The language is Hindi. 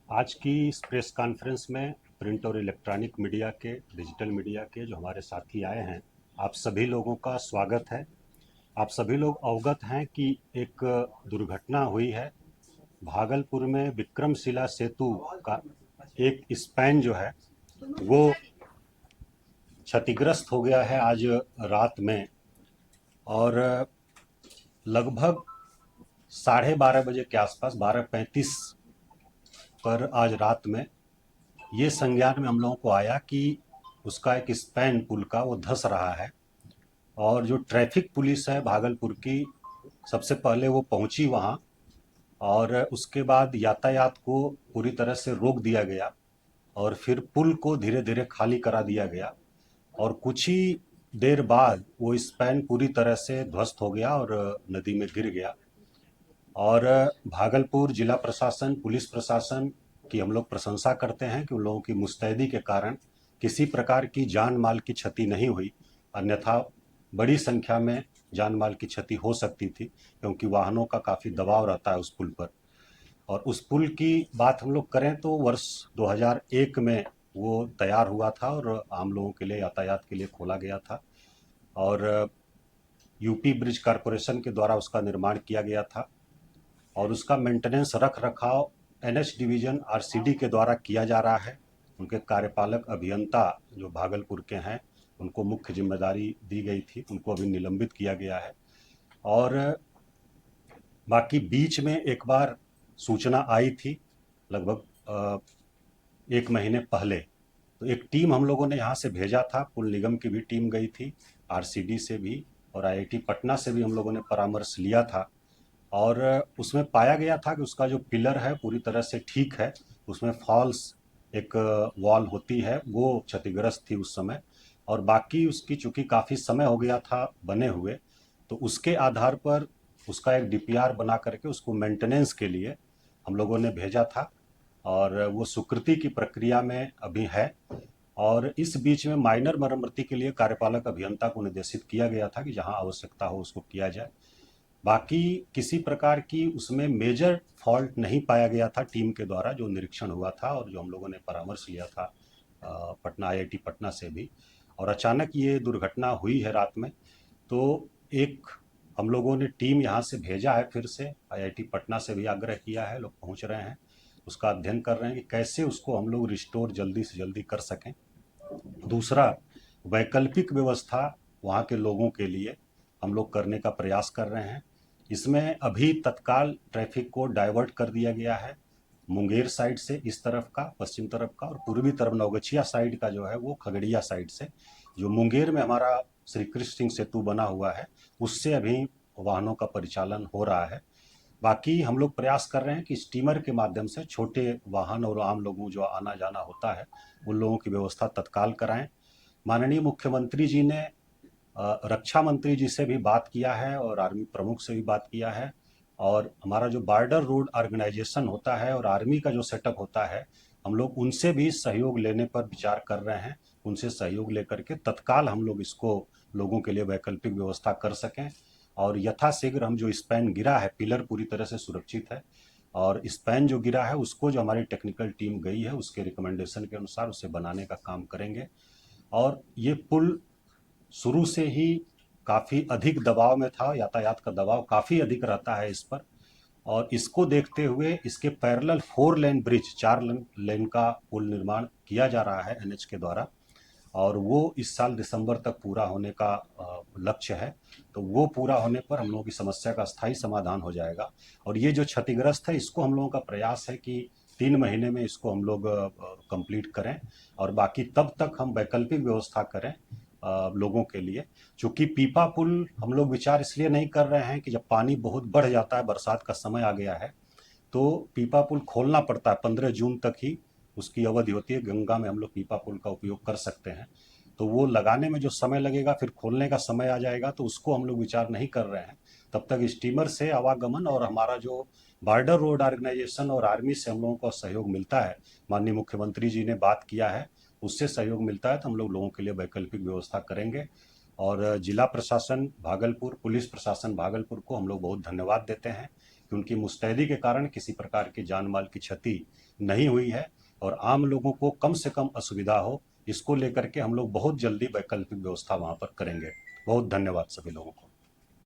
आज की इस प्रेस कॉन्फ्रेंस में प्रिंट और इलेक्ट्रॉनिक मीडिया के, डिजिटल मीडिया के जो हमारे साथी आए हैं, आप सभी लोगों का स्वागत है। आप सभी लोग अवगत हैं कि एक दुर्घटना हुई है। भागलपुर में विक्रमशिला सेतु का एक स्पैन जो है वो क्षतिग्रस्त हो गया है आज रात में। और लगभग 12:30 बजे के आसपास, 12:35 पर आज रात में ये संज्ञान में हम लोगों को आया कि उसका एक स्पैन पुल का वो धंस रहा है। और जो ट्रैफिक पुलिस है भागलपुर की, सबसे पहले वो पहुंची वहाँ, और उसके बाद यातायात को पूरी तरह से रोक दिया गया और फिर पुल को धीरे धीरे खाली करा दिया गया। और कुछ ही देर बाद वो स्पैन पूरी तरह से ध्वस्त हो गया और नदी में गिर गया। और भागलपुर जिला प्रशासन, पुलिस प्रशासन की हम लोग प्रशंसा करते हैं कि उन लोगों की मुस्तैदी के कारण किसी प्रकार की जान माल की क्षति नहीं हुई। अन्यथा बड़ी संख्या में जान माल की क्षति हो सकती थी, क्योंकि वाहनों का काफ़ी दबाव रहता है उस पुल पर। और उस पुल की बात हम लोग करें तो वर्ष 2001 में वो तैयार हुआ था और आम लोगों के लिए, यातायात के लिए खोला गया था। और यूपी ब्रिज कॉरपोरेशन के द्वारा उसका निर्माण किया गया था। और उसका मेंटेनेंस, रख रखाव एनएच डिवीजन आरसीडी के द्वारा किया जा रहा है। उनके कार्यपालक अभियंता जो भागलपुर के हैं, उनको मुख्य जिम्मेदारी दी गई थी, उनको अभी निलंबित किया गया है। और बाकी बीच में एक बार सूचना आई थी, लगभग 1 महीने पहले। तो एक टीम हम लोगों ने यहाँ से भेजा था, पुल निगम की भी टीम गई थी, आरसीडी से भी और आईआईटी पटना से भी हम लोगों ने परामर्श लिया था। और उसमें पाया गया था कि उसका जो पिलर है पूरी तरह से ठीक है। उसमें फॉल्स एक वॉल होती है, वो क्षतिग्रस्त थी उस समय। और बाकी उसकी चूंकि काफ़ी समय हो गया था बने हुए, तो उसके आधार पर उसका एक डीपीआर बना करके उसको मेंटेनेंस के लिए हम लोगों ने भेजा था। और वो स्वीकृति की प्रक्रिया में अभी है। और इस बीच में माइनर मरम्मति के लिए कार्यपालक अभियंता को निर्देशित किया गया था कि जहां आवश्यकता हो उसको किया जाए। बाकी किसी प्रकार की उसमें मेजर फॉल्ट नहीं पाया गया था टीम के द्वारा, जो निरीक्षण हुआ था और जो हम लोगों ने परामर्श लिया था पटना, आईआईटी पटना से भी। और अचानक ये दुर्घटना हुई है रात में। तो एक हम लोगों ने टीम यहाँ से भेजा है, फिर से आईआईटी पटना से भी आग्रह किया है, लोग पहुँच रहे हैं, उसका अध्ययन कर रहे हैं कि कैसे उसको हम लोग रिस्टोर जल्दी से जल्दी कर सकें। दूसरा, वैकल्पिक व्यवस्था वहाँ के लोगों के लिए हम लोग करने का प्रयास कर रहे हैं। इसमें अभी तत्काल ट्रैफिक को डाइवर्ट कर दिया गया है, मुंगेर साइड से इस तरफ का, पश्चिम तरफ का, और पूर्वी तरफ नवगछिया साइड का जो है वो खगड़िया साइड से। जो मुंगेर में हमारा श्री कृष्ण सिंह सेतु बना हुआ है, उससे अभी वाहनों का परिचालन हो रहा है। बाकी हम लोग प्रयास कर रहे हैं कि स्टीमर के माध्यम से छोटे वाहन और आम लोगों जो आना जाना होता है, उन लोगों की व्यवस्था तत्काल कराएं। माननीय मुख्यमंत्री जी ने रक्षा मंत्री जी से भी बात किया है और आर्मी प्रमुख से भी बात किया है। और हमारा जो बॉर्डर रोड ऑर्गेनाइजेशन होता है और आर्मी का जो सेटअप होता है, हम लोग उनसे भी सहयोग लेने पर विचार कर रहे हैं। उनसे सहयोग लेकर के तत्काल हम लोग इसको लोगों के लिए वैकल्पिक व्यवस्था कर सकें। और यथाशीघ्र हम जो स्पैन गिरा है, पिलर पूरी तरह से सुरक्षित है, और स्पैन जो गिरा है उसको जो हमारी टेक्निकल टीम गई है उसके रिकमेंडेशन के अनुसार उसे बनाने का काम करेंगे। और ये पुल शुरू से ही काफ़ी अधिक दबाव में था, यातायात का दबाव काफ़ी अधिक रहता है इस पर। और इसको देखते हुए इसके पैरेलल 4 लेन ब्रिज, 4 लेन का पुल निर्माण किया जा रहा है एनएच के द्वारा। और वो इस साल दिसंबर तक पूरा होने का लक्ष्य है। तो वो पूरा होने पर हम लोगों की समस्या का स्थायी समाधान हो जाएगा। और ये जो क्षतिग्रस्त है, इसको हम लोगों का प्रयास है कि 3 महीने में इसको हम लोग कंप्लीट करें। और बाकी तब तक हम वैकल्पिक व्यवस्था करें लोगों के लिए। चूंकि पीपा पुल हम लोग विचार इसलिए नहीं कर रहे हैं कि जब पानी बहुत बढ़ जाता है, बरसात का समय आ गया है, तो पीपा पुल खोलना पड़ता है। 15 जून तक ही उसकी अवधि होती है। गंगा में हम लोग पीपा पुल का उपयोग कर सकते हैं। तो वो लगाने में जो समय लगेगा, फिर खोलने का समय आ जाएगा, तो उसको हम लोग विचार नहीं कर रहे हैं। तब तक स्टीमर से आवागमन और हमारा जो बॉर्डर रोड ऑर्गेनाइजेशन और आर्मी से हम लोगों को सहयोग मिलता है, माननीय मुख्यमंत्री जी ने बात किया है, उससे सहयोग मिलता है, तो हम लोग लोगों के लिए वैकल्पिक व्यवस्था करेंगे। और जिला प्रशासन भागलपुर, पुलिस प्रशासन भागलपुर को हम लोग बहुत धन्यवाद देते हैं कि उनकी मुस्तैदी के कारण किसी प्रकार की जान माल की क्षति नहीं हुई है और आम लोगों को कम से कम असुविधा हो, इसको लेकर के हम लोग बहुत जल्दी वैकल्पिक व्यवस्था वहाँ पर करेंगे। बहुत धन्यवाद सभी लोगों को।